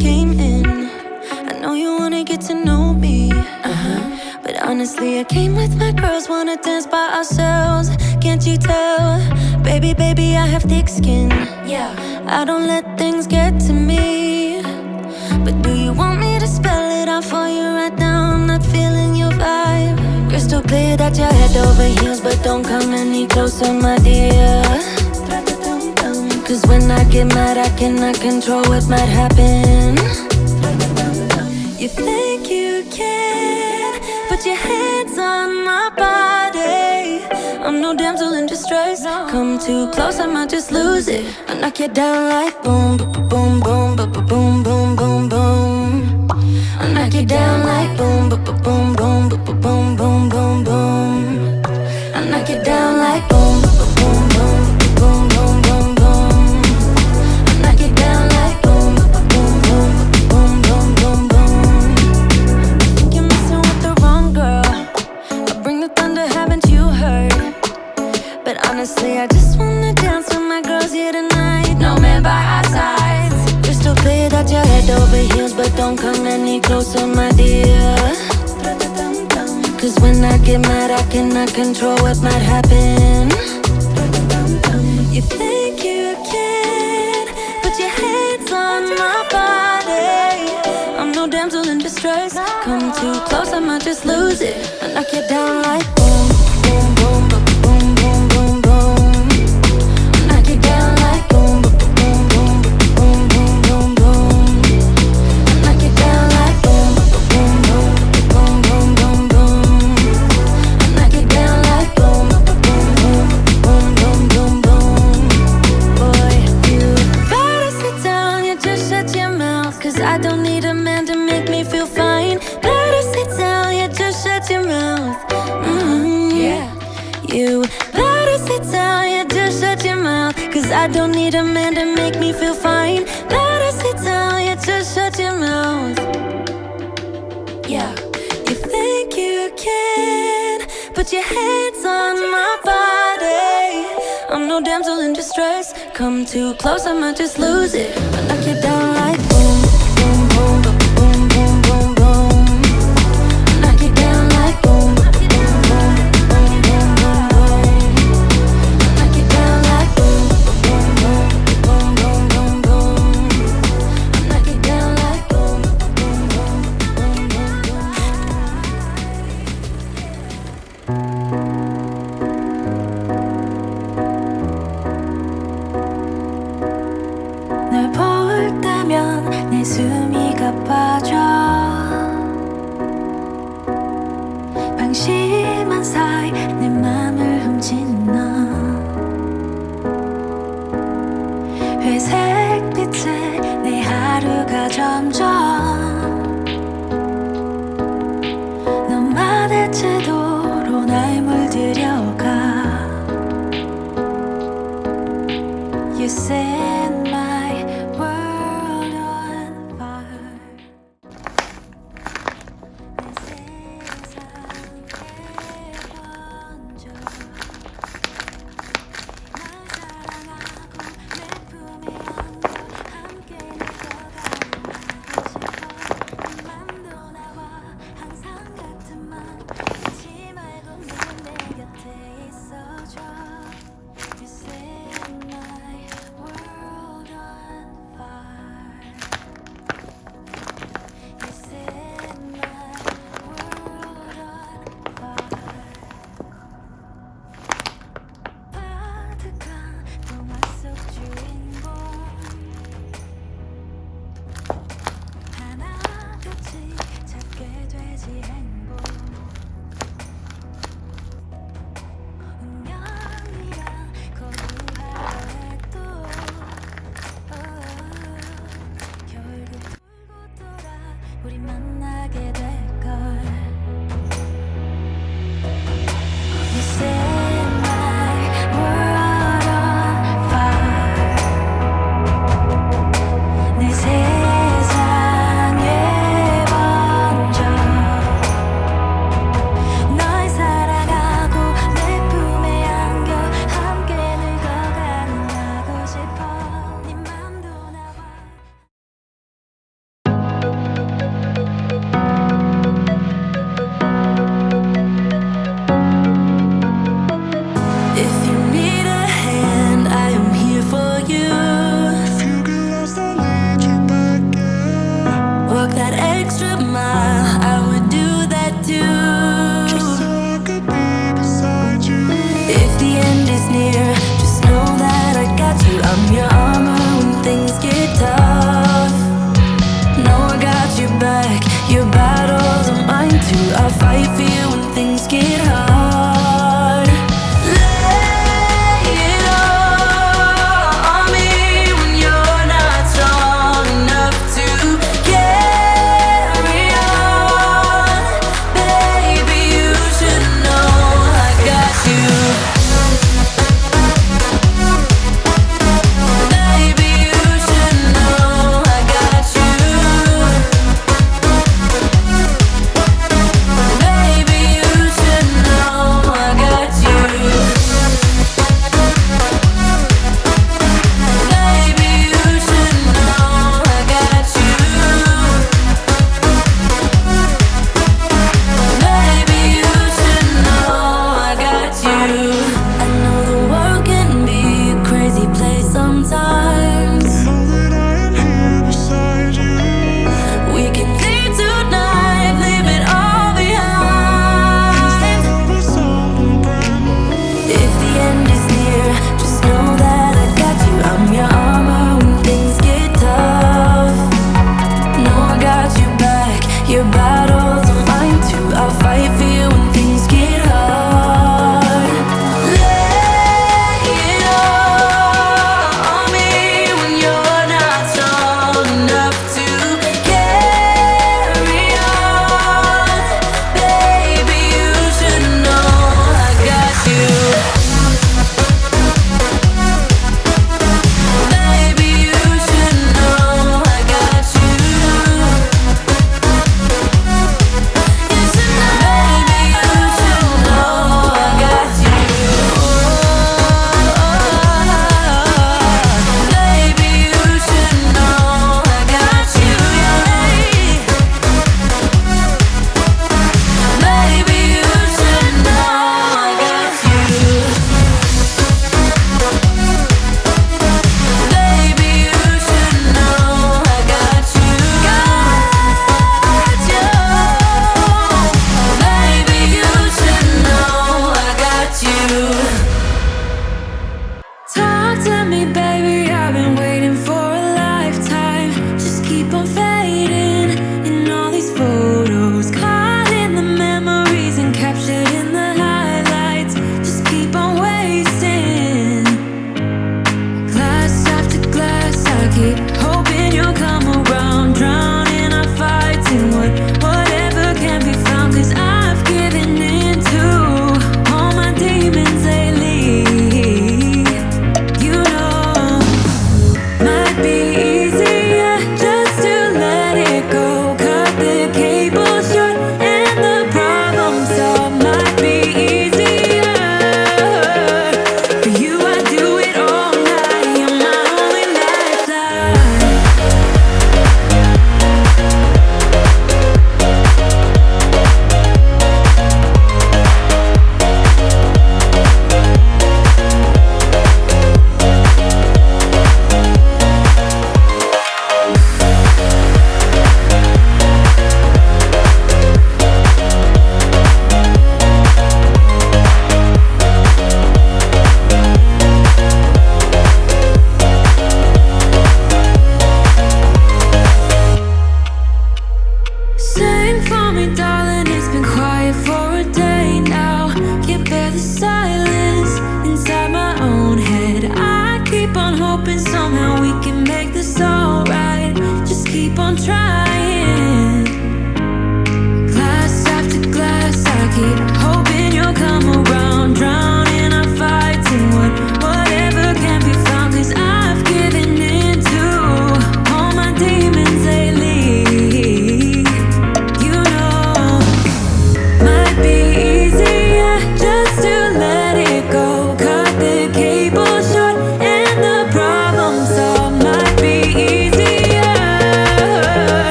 came in. I know you wanna get to know me, but honestly I came with my girls, wanna dance by ourselves. Can't you tell? Baby, baby, I have thick skin. Yeah, I don't let things get to me. But do you want me to spell it out for you right now? I'm not feeling your vibe. Crystal clear that you're head over heels, but don't come any closer, my dear. Cause when I get mad, I cannot control what might happen. You think you can put your hands on my body. I'm no damsel in distress. Come too close, I might just lose it. I knock you down like boom, boom, boom, boom, boom, boom, boom, boom. I knock you down like boom, boom, boom, boom, boom, boom, boom, boom. I knock you down like boom, boom, boom, boom, boom, boom, boom. I knock you down like boom, boom, boom, boom, boom, boom, boom. I think you're messing with the wrong girl. I'll bring the thunder, haven't you heard? But honestly, I just wanna dance with my girls here tonight. No man by our sides. Crystal clear that you're head over heels, but don't come any closer, my dear. Cause when I get mad, I cannot control what might happen. You think you can put your hands on my body. I'm no damsel in distress. Come too close, I might just lose it. I knock you down like boom, boom, boom, boom, boom, boom, boom. I knock you down like boom, boom, boom, boom, boom, boom, boom. I knock you down like boom, boom, boom, boom, boom, boom, boom. I knock you down like boom, boom, boom, boom, boom, boom, boom. Boy, you better sit down, you just shut your mouth. Cause I don't need a man to make me feel fine. Better sit down, you just shut your mouth. Yeah. You better sit down, you just shut your mouth. Cause I don't need a man to make me feel fine. Better sit down, you just shut your mouth. Yeah. You think you can put your hands on my body. I'm no damsel in distress. Come too close, I might just lose it. I knock you down like boom, boom, boom, boom, boom, boom, boom. I knock you down like boom, boom, boom, boom, boom, boom, boom. I knock you down like boom, boom, boom, boom, boom, boom, boom. I knock you down like boom, boom, boom, boom, boom, boom. 널 볼 때면 내 숨이 가빠져. 방심한 사이 내 맘을 훔친 너. 회색 빛에 내 하루가 점점 너만의 태도로 날 물들여가. You set my world on fire. 내 세상에 번져. 날 사랑하고 내 품에 안겨 함께 늙어가고 싶어. 네 맘도 나와 항상 같은 맘 잊지 말고 늘 내 곁에 있어줘. You set my world on fire. You set my world on fire. 가득한 동화 속 주인공 하나같이 찾게 되지 행복. 운명이란 거부하려 해도 결국 돌고 돌아 우리 만나게 될걸. You set my world on fire. 내 세상에 번져. 널 사랑하고 내 품에 안겨 함께 늙어가는 하고 싶어. 네 맘도 나와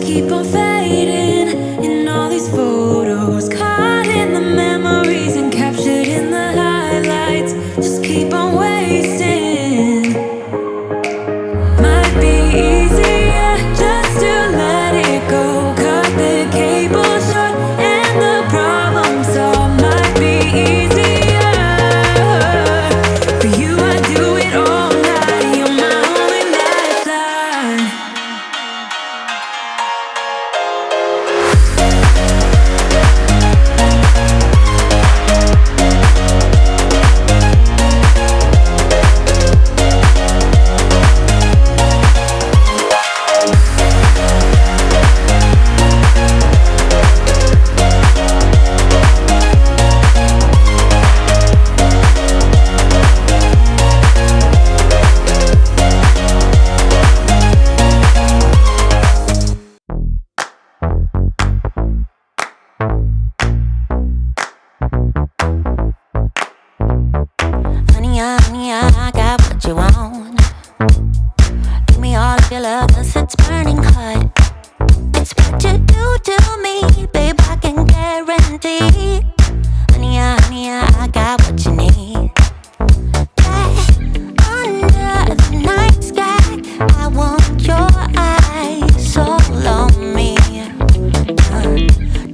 keep on fading in all these photos, caught in the memories and captured in the highlights. Just keep on wasting. Might be easier just to let it go. Cut the cable short and the problem solved. Might be easier. For you I do it all night. You're my only lifeline. Honey, I got what you want. Give me all of your love, 'cause it's burning hot. It's what you do to me, babe, I can guarantee. Honey, I got what you need. Under the night sky, I want your eyes all on me.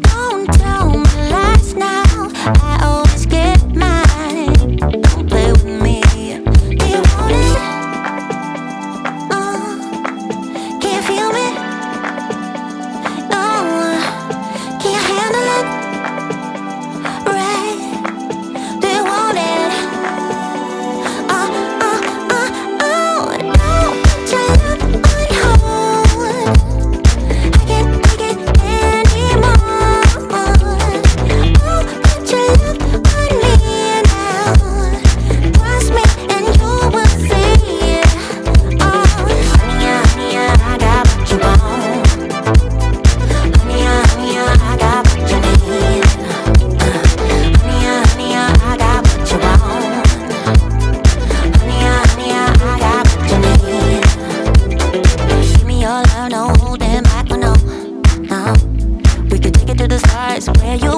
Don't tell me lies now, I always get mine. Don't play with me. Do you want it? Can you feel me? Can you handle it? Right? Do you want it? Don't put your love on hold. I can't take it anymore. Put your love on me now. Trust me and you will see it. Honey, I got what you want. Honey, I got what you need. Honey, I got what you want. Honey, I got what you need. Give me your love, no holding back, no. We could take it to the stars where you